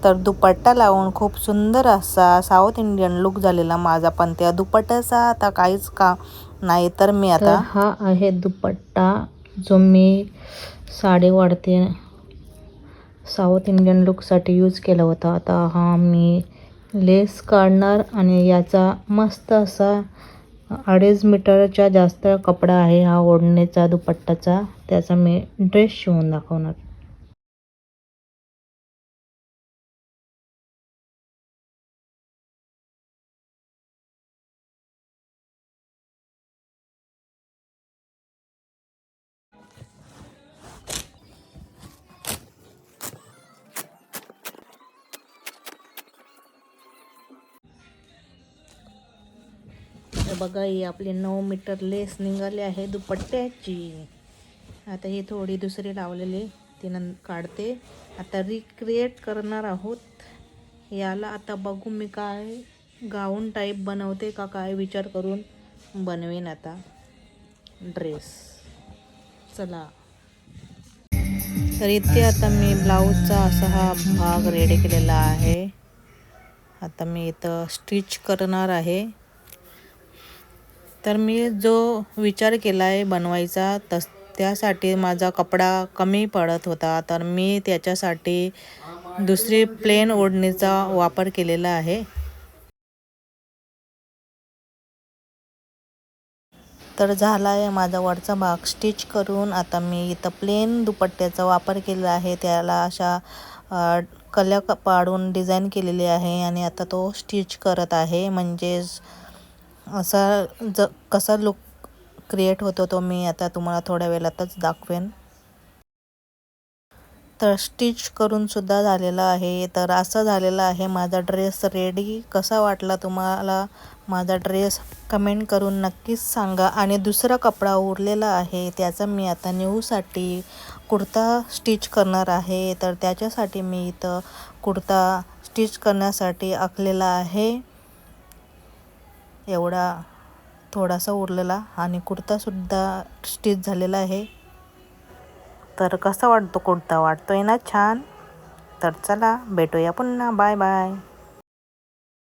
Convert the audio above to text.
तर दुपट्टा लावून खूप सुंदर असा साऊथ इंडियन लुक झालेला माझा. पण त्या दुपट्ट्याचा आता काहीच काम नाही. तर मी आता हा आहे दुपट्टा जो मी साडी वाढते साऊथ इंडियन लुकसाठी यूज केला होता. आता हा मी लेस काढणार आणि याचा मस्त असा 2.5 मीटरच्या जास्त कपडा आहे हा ओढणीचा दुपट्टाचा. त्याचा मी ड्रेस शिवून दाखवणार. बघा ही आपली 9 मीटर लेस निघाली आहे दुपट्ट्याची. आता ही थोडी दुसरी लावलेली ती काढते. आता रिक्रिएट करणार आहोत याला. आता बघू मी काय गाऊन टाईप बनवते का काय विचार करून बनवेन आता ड्रेस. चला तर इथे आता मी ब्लाऊजचा असा हा भाग रेडी केलेला आहे. आता मी इथं स्टिच करणार आहे. तर मी जो विचार केला आहे बनवायचा त्यासाठी माझा कपडा कमी पडत होता. तर मी त्याच्यासाठी दुसरी प्लेन ओढणीचा वापर केलेला आहे. तर झाला आहे माझा वरचा भाग स्टिच करून. आता मी इथं प्लेन दुपट्ट्याचा वापर केला आहे. त्याला अशा कल्या पाडून डिझाईन केलेली आहे आणि आता तो स्टिच करत आहे. म्हणजेच असा कसा लुक क्रिएट होतो तो मी आता तुम्हाला थोड्या वेळातच दाखवेन. तर स्टिच करून सुद्धा झालेला आहे. तर असं झालेला आहे माझा ड्रेस रेडी. कसा वाटला तुम्हाला माझा ड्रेस कमेंट करून नक्कीच सांगा. आणि दुसरा कपडा उरलेला आहे त्याचा मी आता न्यूसाठी कुर्ता स्टिच करणार आहे. तर त्याच्यासाठी मी इथं कुर्ता स्टिच करण्यासाठी आखलेला आहे. एवढा थोडासा उरलेला आणि कुर्तासुद्धा स्टिच झालेला आहे. तर कसा वाटतो कुर्ता? वाटतोय ना छान? तर चला भेटूया पुन्हा. Bye bye.